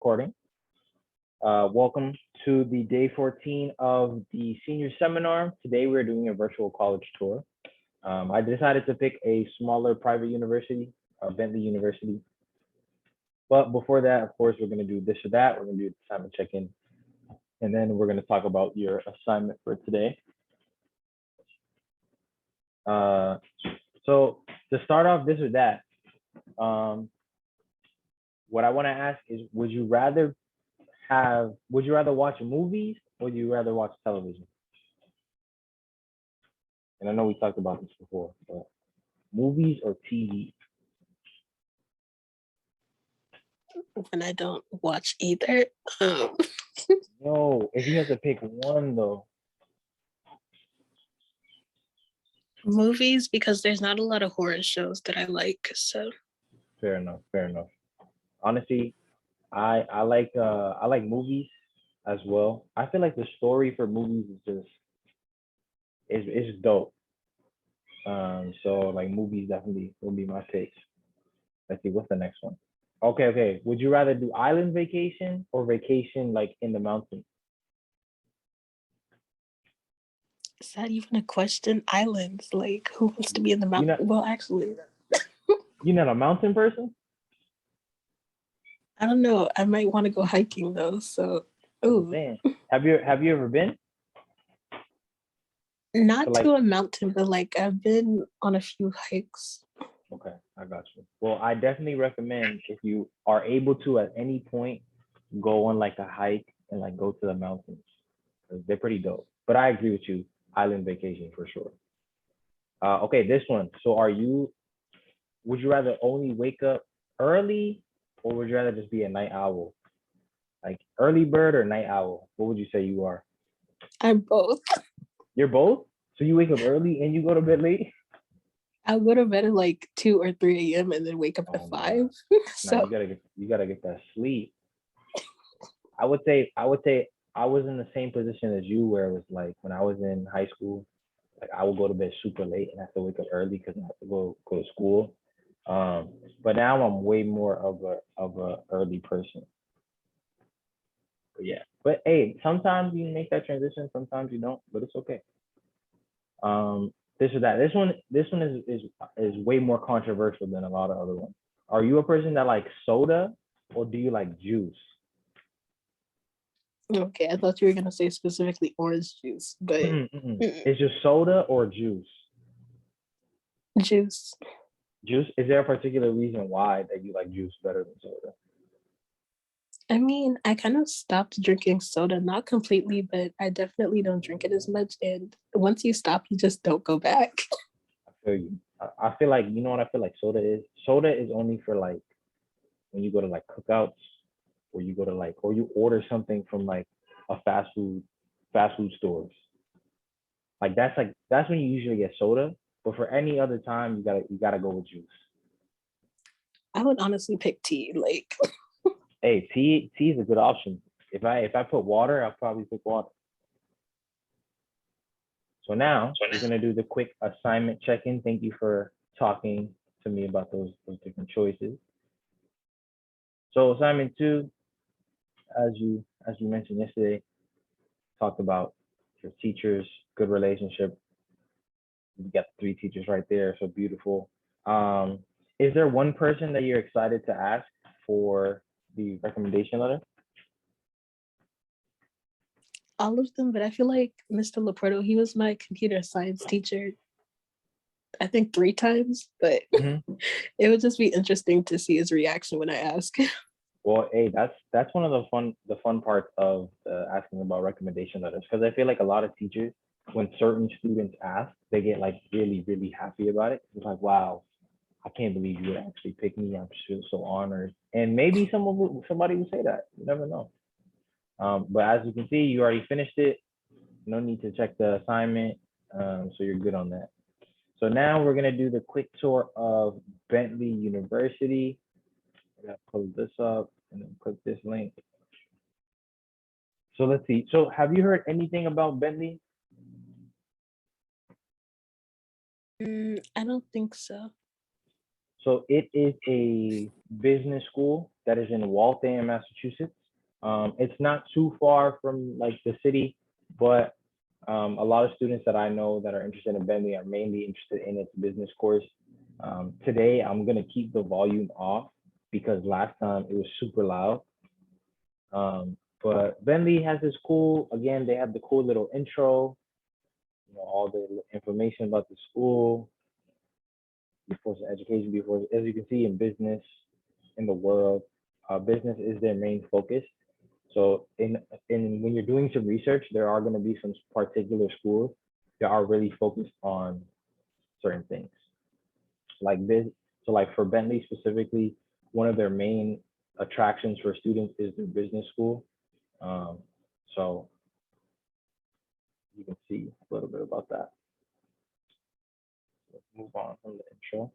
recording. Welcome to the day 14 of the senior seminar. Today we're doing a virtual college tour. I decided to pick a smaller private university, Bentley University. But before that, of course, we're going to do this or that. We're going to do the assignment check-in. And then we're going to talk about your assignment for today. So to start off this or that, what I want to ask is, would you rather watch movies or would you rather watch television? And I know we talked about this before, but movies or TV? When I don't watch either. No, if you have to pick one though. Movies, because there's not a lot of horror shows that I like. So Fair enough. Honestly, I like movies as well. I feel like the story for movies is dope. So like movies definitely will be my pick. Let's see, what's the next one? Okay. Would you rather do island vacation or vacation like in the mountains? is that even a question? Islands, like who wants to be in the mountain? You're not, Well, actually, you're not a mountain person? I don't know. I might want to go hiking though. So, Man, have you ever been? not So, like, to a mountain, but like I've been on a few hikes. okay, I got you. Well, I definitely recommend if you are able to at any point go on like a hike and like go to the mountains. 'Cause they're pretty dope. But I agree with you, island vacation for sure. Okay, this one. So would you rather only wake up early or would you rather just be a night owl? Like early bird or night owl? What would you say you are? I'm both. You're both? So you wake up early and you go to bed late? I'll go to bed at like 2 or 3 a.m. and then wake up Oh at my 5. God. Nah, So you gotta get that sleep. I would say I was in the same position as you where it was like when I was in high school, like I would go to bed super late and have to wake up early because I have to go to school. But now I'm way more of a early person. But yeah. But hey, sometimes you make that transition, sometimes you don't, but it's okay. This or that. This one is way more controversial than a lot of other ones. Are you a person that likes soda or do you like juice? okay, I thought you were gonna say specifically orange juice, but Is just soda or juice? juice. Juice. Is there a particular reason why that you like juice better than soda? I mean, I kind of stopped drinking soda, not completely, but I definitely don't drink it as much. And once you stop, you just don't go back. I feel you. I feel like you know what I feel like soda is. Soda is only for like when you go to like cookouts, or you go to like or you order something from like a fast food stores. Like that's when you usually get soda. But for any other time, you gotta go with juice. I would honestly pick tea. Like, Hey, tea is a good option. If I put water, I'll probably pick water. So now we're gonna do the quick assignment check-in. Thank you for talking to me about those different choices. So assignment two, as you mentioned yesterday, talked about your teachers, good relationship. You got the three teachers right there, so beautiful. Um, is there one person that you're excited to ask for the recommendation letter? all of them, but I feel like Mr. Laporto, he was my computer science teacher, I think 3 times, but Mm-hmm. it would just be interesting to see his reaction when I ask. Well, hey, that's one of the fun parts of asking about recommendation letters because I feel like a lot of teachers, when certain students ask, they get like really happy about it. It's like, wow, I can't believe you would actually pick me. I'm so honored. And maybe somebody will say that. You never know. But as you can see, you already finished it. No need to check the assignment. So you're good on that. So now we're gonna do the quick tour of Bentley University. I gotta close this up and then click this link. So let's see. So have you heard anything about Bentley? I don't think so. So it is a business school. that is in Waltham, Massachusetts. It's not too far from like the city, but a lot of students that I know that are interested in Bentley are mainly interested in its business course. Today, I'm gonna keep the volume off because last time it was super loud. But Bentley has this cool, again, they have the cool little intro, all the information about the school, before education, before, as you can see in business, in the world, business is their main focus. So in when you're doing some research, there are going to be some particular schools that are really focused on certain things. Like this, so like for Bentley specifically, one of their main attractions for students is their business school. So you can see a little bit about that. Let's move on from the intro.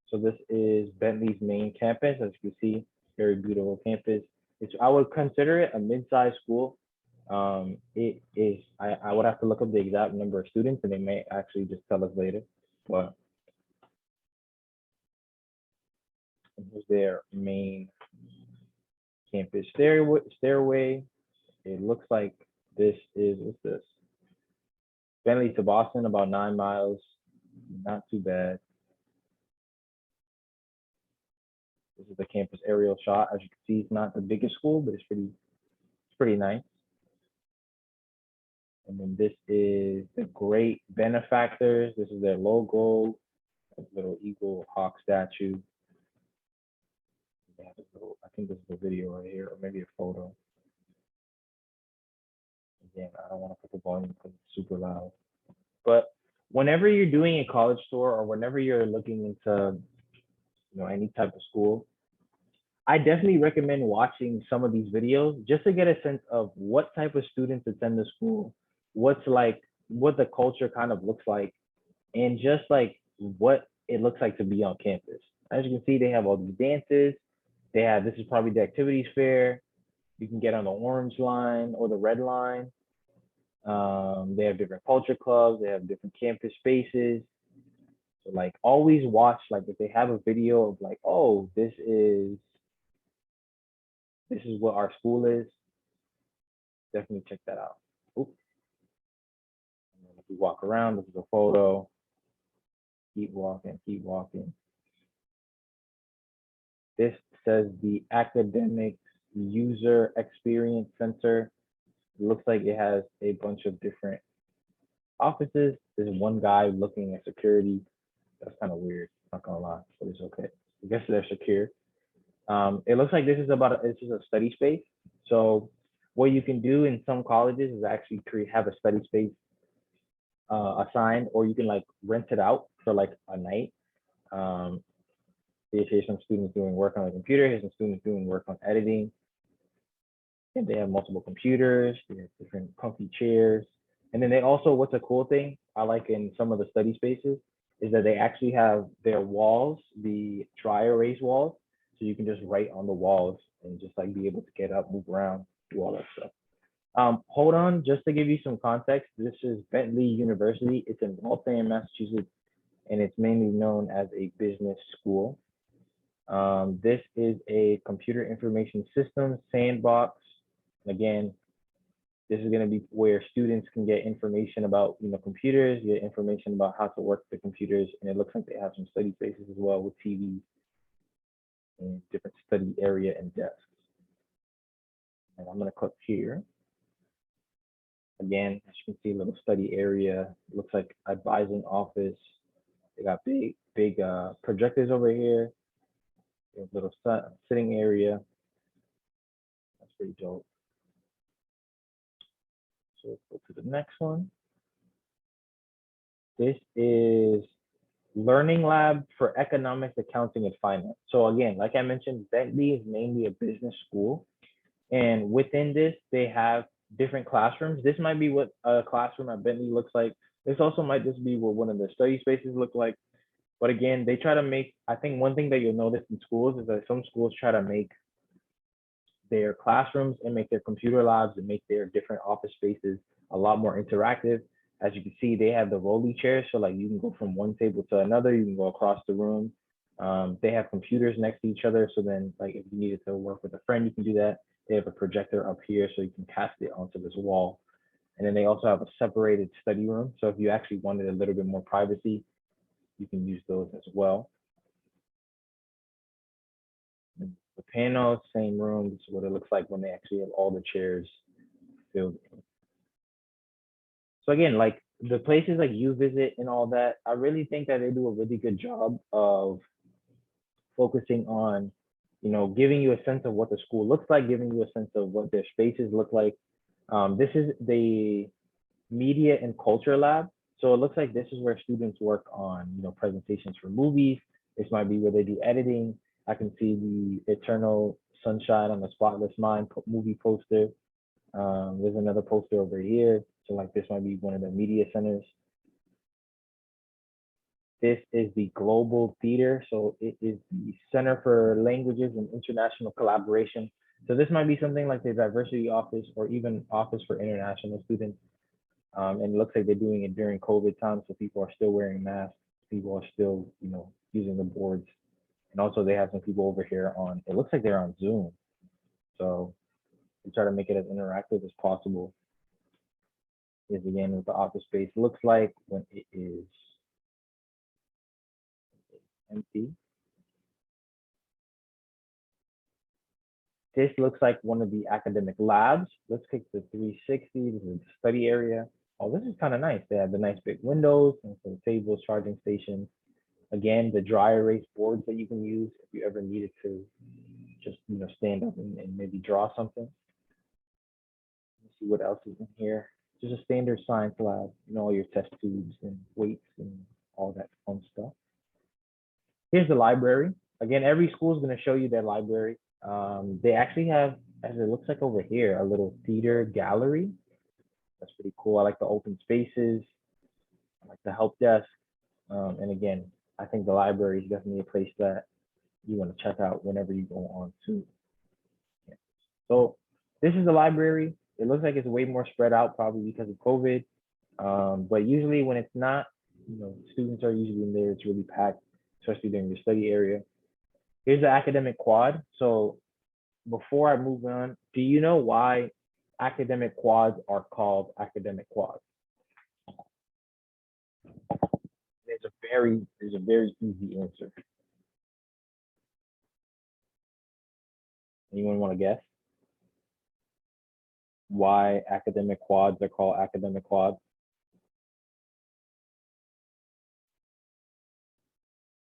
So this is Bentley's main campus. As you can see, very beautiful campus. I would consider it a mid-sized school. It is, I would have to look up the exact number of students and they may actually just tell us later, but here's their main campus stairway. It looks like this is, what's this? Bentley to Boston, about 9 miles, not too bad. This is the campus aerial shot. As you can see, it's not the biggest school, but it's pretty nice. And then this is the great benefactors. This is their logo, a little eagle hawk statue. I think this is a video right here, or maybe a photo. Again, I don't want to put the volume because it's super loud. But whenever you're doing a college tour or whenever you're looking into any type of school, I definitely recommend watching some of these videos just to get a sense of what type of students attend the school, what the culture kind of looks like, and just like what it looks like to be on campus. As you can see, they have all these dances. This is probably the activities fair. You can get on the orange line or the red line. They have different culture clubs. They have different campus spaces. So like always watch, like if they have a video of like, oh, this is what our school is, definitely check that out. Oops. And then if we walk around, this is a photo. Keep walking, keep walking. This says the Academic User Experience Center. It looks like it has a bunch of different offices. There's one guy looking at security. That's kind of weird, not gonna lie, but it's okay. I guess they're secure. It looks like this is a study space. So what you can do in some colleges is actually have a study space assigned, or you can like rent it out for like a night. Here's some students doing work on the computer. Here's some students doing work on editing. And they have multiple computers. They have different comfy chairs. And then they also, what's a cool thing I like in some of the study spaces is that they actually have their walls, the dry erase walls. So you can just write on the walls and just like be able to get up, move around, do all that stuff. Hold on, just to give you some context, this is Bentley University. It's in Waltham, Massachusetts, and it's mainly known as a business school. This is a computer information systems sandbox. Again, this is going to be where students can get information about computers, get information about how to work the computers, and it looks like they have some study spaces as well with TVs and different study area and desks. And I'm going to click here. Again, as you can see, a little study area. It looks like advising office. They got big projectors over here. A little sitting area. That's pretty dope. So let's go to the next one. This is Learning Lab for Economics, Accounting, and Finance. So again, like I mentioned, Bentley is mainly a business school. And within this, they have different classrooms. This might be what a classroom at Bentley looks like. This also might just be what one of the study spaces look like. But again, they try to make, I think one thing that you'll notice in schools is that some schools try to make their classrooms and make their computer labs and make their different office spaces a lot more interactive. As you can see, they have the rolly chairs. So like you can go from one table to another, you can go across the room. They have computers next to each other. So then like if you needed to work with a friend, you can do that. They have a projector up here so you can cast it onto this wall. And then they also have a separated study room. So if you actually wanted a little bit more privacy, you can use those as well. And the panel, same room. This is what it looks like when they actually have all the chairs filled in. So again, like the places like UVisit and all that, I really think that they do a really good job of focusing on, giving you a sense of what the school looks like, giving you a sense of what their spaces look like. This is the media and culture lab. So it looks like this is where students work on, presentations for movies. This might be where they do editing. I can see the Eternal Sunshine on the Spotless Mind movie poster. There's another poster over here. So like this might be one of the media centers. This is the Global Theater. So it is the Center for Languages and International Collaboration. So this might be something like the diversity office or even office for international students. And it looks like they're doing it during COVID time. So people are still wearing masks. People are still, using the boards. And also they have some people over here on, it looks like they're on Zoom. So we try to make it as interactive as possible. Is again with the office space looks like when it is empty. This looks like one of the academic labs. Let's click the 360. This is the study area. Oh, this is kind of nice. They have the nice big windows and some tables, charging stations. Again, the dry erase boards that you can use if you ever needed to just stand up and maybe draw something. Let's see what else is in here. Just a standard science lab, all your test tubes and weights and all that fun stuff. Here's the library. Again, every school is going to show you their library. They actually have, as it looks like over here, a little theater gallery. That's pretty cool. I like the open spaces. I like the help desk. And again, I think the library is definitely a place that you want to check out whenever you go on to. Yeah. So this is the library. It looks like it's way more spread out, probably because of COVID. But usually when it's not, students are usually in there. It's really packed, especially during the study area. Here's the academic quad. So before I move on, do you know why academic quads are called academic quads? There's a very easy answer. Anyone want to guess why academic quads are called academic quads?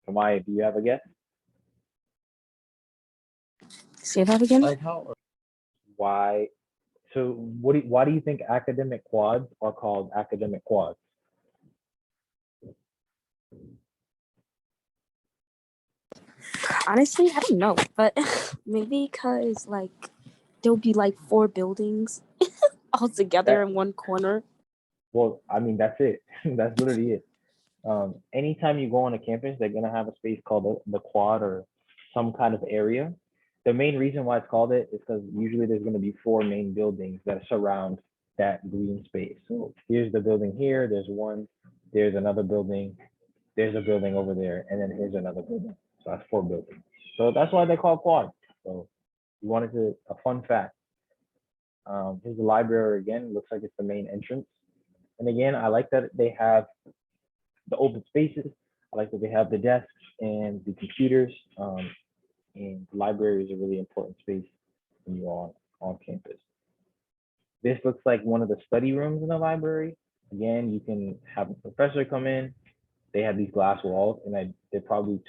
Kamaya, do you have a guess? Say that again. Like how? Why? So why do you think academic quads are called academic quads? Honestly, I don't know, but maybe because like there'll be like 4 buildings all together in one corner. Well, I mean that's it. That's literally it. Anytime you go on a campus, they're gonna have a space called the quad or some kind of area. The main reason why it's called it is because usually there's gonna be 4 main buildings that surround that green space. So here's the building here, there's one, there's another building, there's a building over there, and then here's another building. So that's 4 buildings. So that's why they call quad. So you wanted a fun fact. Here's the library again. Looks like it's the main entrance. And again, I like that they have the open spaces. I like that they have the desks and the computers. And the library is a really important space when you're on campus. This looks like one of the study rooms in the library. Again, you can have a professor come in. They have these glass walls, and they're probably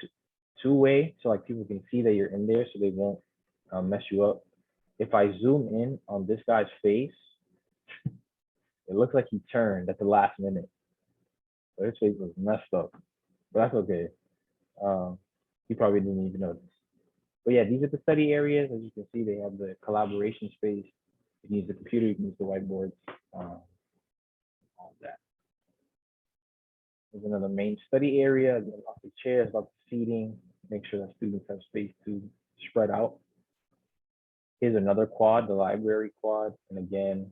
two-way, so like people can see that you're in there, so they won't mess you up. If I zoom in on this guy's face, it looks like he turned at the last minute. So his face was messed up, but that's okay. He probably didn't even notice. But yeah, these are the study areas. As you can see, they have the collaboration space. You can use the computer, you can use the whiteboards, all that. There's another main study area, lots of chairs, lots of seating, make sure that students have space to spread out. Here's another quad, the library quad. And again,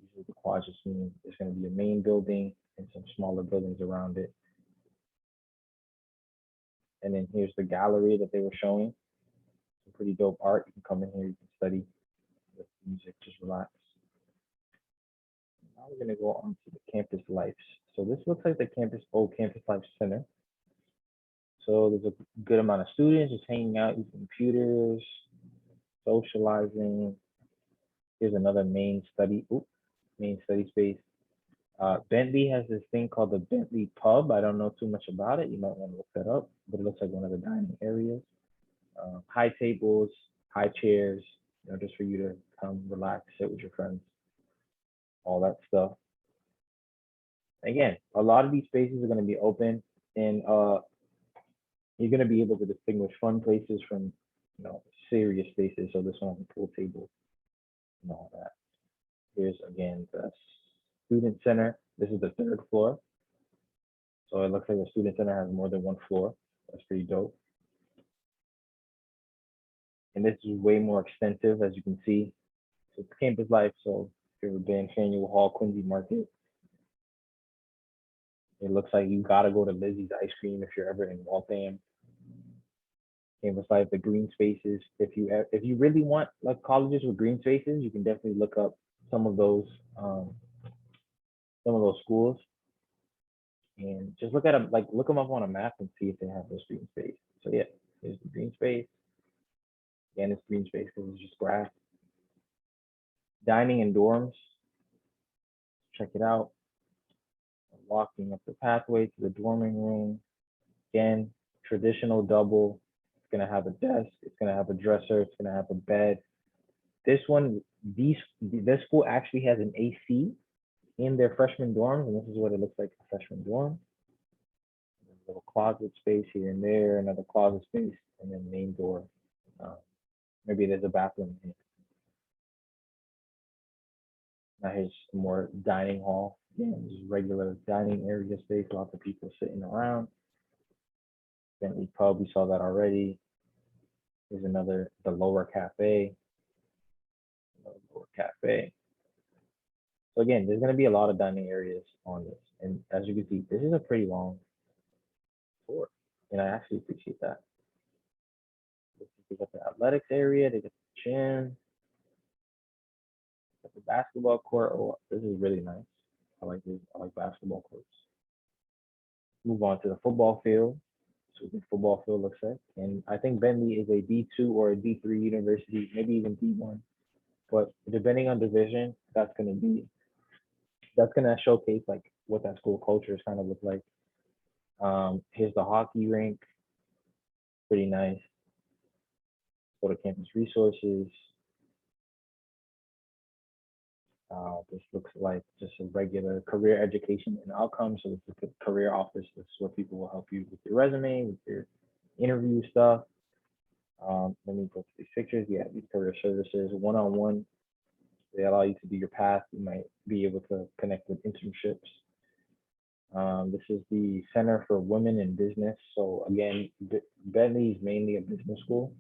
usually the quads just mean there's going to be a main building and some smaller buildings around it. And then here's the gallery that they were showing. Some pretty dope art. You can come in here, you can study with music, just relax. Now we're gonna go on to the campus life. So this looks like the campus life center. So there's a good amount of students just hanging out, using computers, socializing. Here's another main study space. Bentley has this thing called the Bentley Pub. I don't know too much about it. You might want to look that up, but it looks like one of the dining areas. High tables, high chairs, just for you to come relax, sit with your friends, all that stuff. Again, a lot of these spaces are going to be open, and you're going to be able to distinguish fun places from, serious spaces. So this one has a pool table and all that. Here's again the student center. This is the 3rd floor. So it looks like the student center has more than one floor. That's pretty dope. And this is way more extensive, as you can see. So it's campus life. So if you've ever been Faneuil Hall, Quincy Market, it looks like you gotta go to Lizzie's Ice Cream if you're ever in Waltham. Campus life, the green spaces. If you really want like colleges with green spaces, you can definitely look up some of those schools, and just look them up on a map and see if they have those green space. So yeah, there's the green space. Again, it's green space because it's just grass. Dining and dorms. Check it out. Walking up the pathway to the dorming room. Again, traditional double. It's gonna have a desk. It's gonna have a dresser. It's gonna have a bed. This school actually has an AC in their freshman dorms, and this is what it looks like, a freshman dorm. There's a little closet space here and there, another closet space, and then main door. Maybe there's a bathroom here. Now here's more dining hall. Again, this is regular dining area space, lots of people sitting around. Bentley Pub, we saw that already. Here's the lower cafe. So again, there's gonna be a lot of dining areas on this. And as you can see, this is a pretty long tour, and I actually appreciate that. They got the athletics area, they got the gym, got the basketball court. Oh, this is really nice. I like this. I like basketball courts. Move on to the football field. So what the football field looks like. And I think Bentley is a D2 or a D3 university, maybe even D1. But depending on division, that's gonna showcase like what that school culture is kind of look like. Here's the hockey rink. Pretty nice. Go to campus resources. This looks like just a regular career education and outcomes. So this is the career office. This is where people will help you with your resume, with your interview stuff. Let me go to these pictures. Yeah, these career services, one-on-one. They allow you to do your path. You might be able to connect with internships. This is the Center for Women in Business. So again, Bentley is mainly a business school.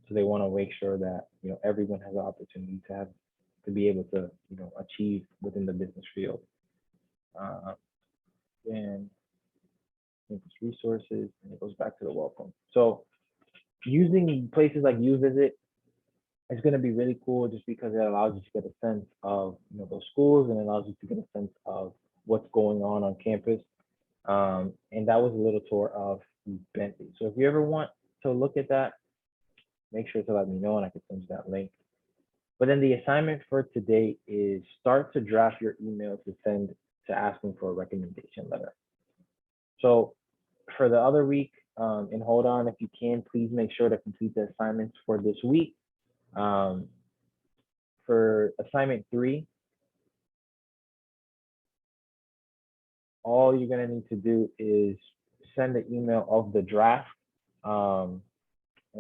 So they want to make sure that everyone has the opportunity to be able to achieve within the business field. And campus resources, and it goes back to the welcome. So using places like UVisit is going to be really cool, just because it allows you to get a sense of those schools, and it allows you to get a sense of what's going on campus. And that was a little tour of Bentley. So if you ever want to look at that, make sure to let me know and I can send you that link. But then the assignment for today is start to draft your email to send to asking for a recommendation letter. So for the other week, and hold on, if you can, please make sure to complete the assignments for this week. For assignment 3, all you're gonna need to do is send the email of the draft. And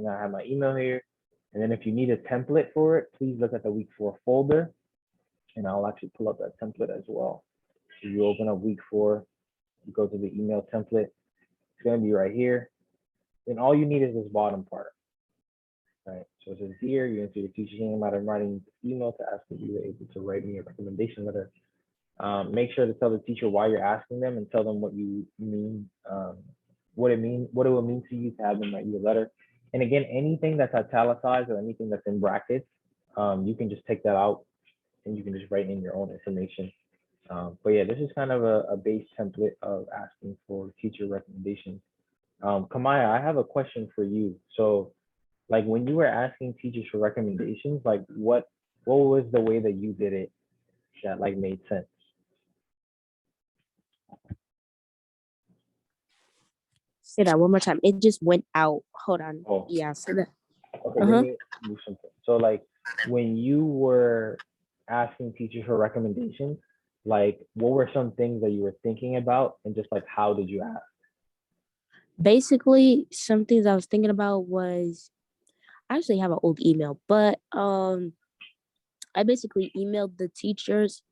I have my email here. And then if you need a template for it, please look at the week 4 folder, and I'll actually pull up that template as well. So you open up week 4, you go to the email template. It's gonna be right here. Then all you need is this bottom part, right? So it says here, you're gonna see the teacher's name. I'm writing the email to ask if you were able to write me a recommendation letter. Make sure to tell the teacher why you're asking them and tell them what you mean what it would mean to you to have them write you a letter. And again, anything that's italicized or anything that's in brackets, you can just take that out and you can just write in your own information. But yeah, this is kind of a base template of asking for teacher recommendations. Kamaya, I have a question for you. So, like when you were asking teachers for recommendations, like what was the way that you did it that like made sense? Say that one more time. It just went out. Hold on. Oh, Yeah, say that. okay, let Uh-huh. me move something. So like when you were asking teachers for recommendations, like what were some things that you were thinking about and just like how did you ask? Basically, some things I was thinking about was I actually have an old email, but I basically emailed the teachers.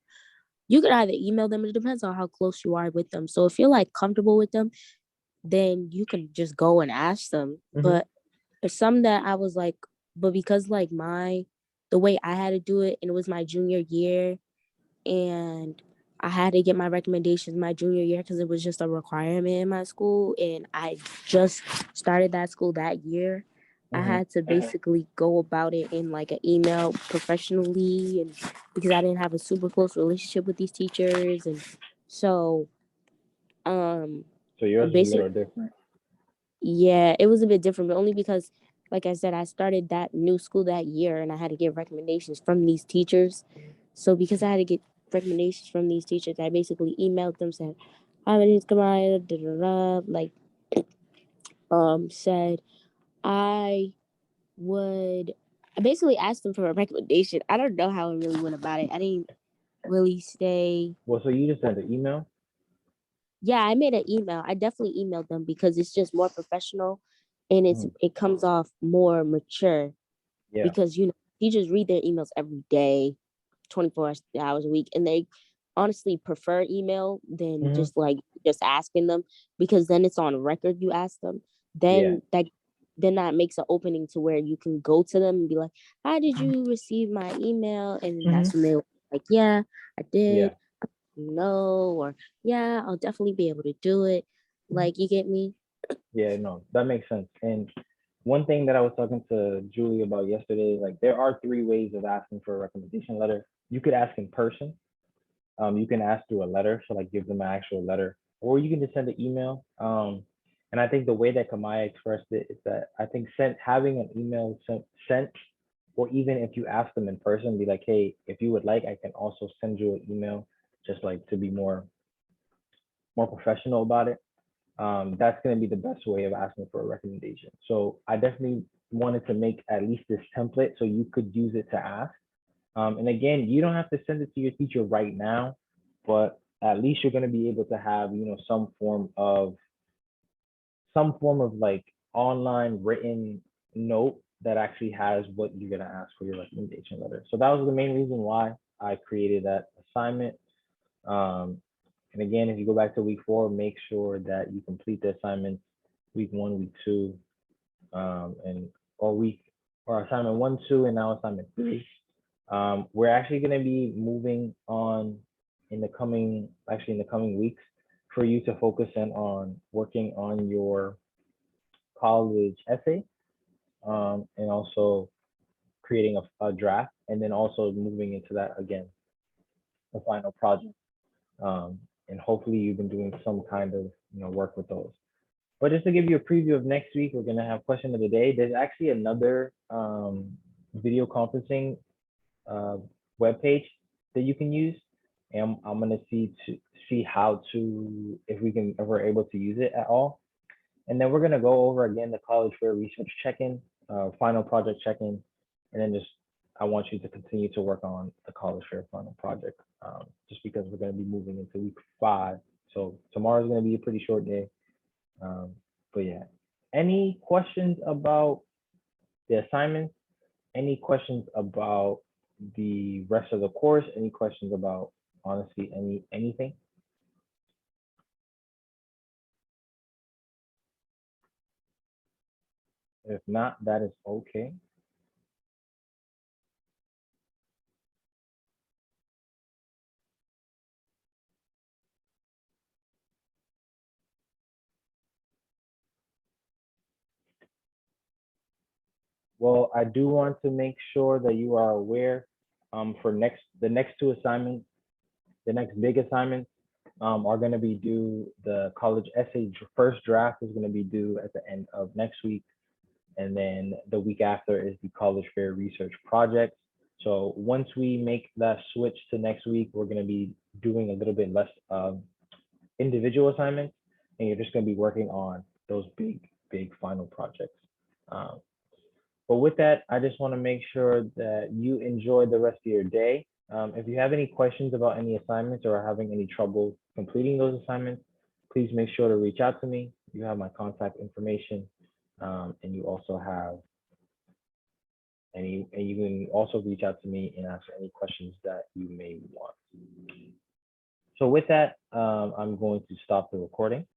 You could either email them, it depends on how close you are with them. So if you're like comfortable with them, then you can just go and ask them. Mm-hmm. But there's some that I was like, but because like the way I had to do it, and it was my junior year, and I had to get my recommendations my junior year because it was just a requirement in my school, and I just started that school that year. I Mm-hmm. had to basically go about it in like an email professionally, and because I didn't have a super close relationship with these teachers, and so um So yours is a basically, little different. yeah, it was a bit different, but only because, like I said, I started that new school that year and I had to get recommendations from these teachers. So because I had to get recommendations from these teachers, I basically emailed them, said, "Hi, my name's Kamaya, da da da," like said I would. I basically asked them for a recommendation. I don't know how I really went about it. I didn't really say. Well, so you just sent an email? Yeah, I made an email. I definitely emailed them because it's just more professional, and Mm-hmm. it comes off more mature Yeah. because teachers read their emails every day, 24 hours a week, and they honestly prefer email than Mm-hmm. just asking them, because then it's on record you ask them. Yeah. Then that makes an opening to where you can go to them and be like, "How did you receive my email?" And Mm-hmm. that's when they like, "Yeah, I Yeah. did." No, or "Yeah, I'll definitely be able to do it." Like, you get me? Yeah, no, that makes sense. And one thing that I was talking to Julie about yesterday, like there are three ways of asking for a recommendation letter. You could ask in person. You can ask through a letter, so like give them an actual letter, or you can just send an email. And I think the way that Kamaya expressed it is that I think having an email sent, or even if you ask them in person, be like, hey, if you would like, I can also send you an email, just like to be more professional about it. That's going to be the best way of asking for a recommendation. So I definitely wanted to make at least this template so you could use it to ask. And again, you don't have to send it to your teacher right now, but at least you're going to be able to have, some form of like online written note that actually has what you're going to ask for your recommendation letter. So that was the main reason why I created that assignment. Um, and again, if you go back to week 4, make sure that you complete the assignments week 1, week 2, and or week or assignment 1, 2, and now assignment 3. We're actually going to be moving on in the coming weeks for you to focus in on working on your college essay, and also creating a draft, and then also moving into that again, the final project. And hopefully you've been doing some kind of work with those. But just to give you a preview of next week, we're gonna have question of the day. There's actually another video conferencing uh, web page that you can use, and I'm gonna see how to if we're able to use it at all. And then we're gonna go over again the college fair research check-in, final project check-in, and then just I want you to continue to work on the college fair final project, just because we're gonna be moving into week 5. So tomorrow's gonna be a pretty short day. But yeah, any questions about the assignments? Any questions about the rest of the course? Any questions about honestly anything? If not, that is okay. Well, I do want to make sure that you are aware for the next two assignments, the next big assignments are going to be due. The college essay first draft is going to be due at the end of next week. And then the week after is the college fair research project. So once we make that switch to next week, we're going to be doing a little bit less individual assignments, and you're just going to be working on those big final projects. But with that, I just want to make sure that you enjoy the rest of your day. If you have any questions about any assignments or are having any trouble completing those assignments, please make sure to reach out to me. You have my contact information, and you also have and you can also reach out to me and answer any questions that you may want. So with that, I'm going to stop the recording.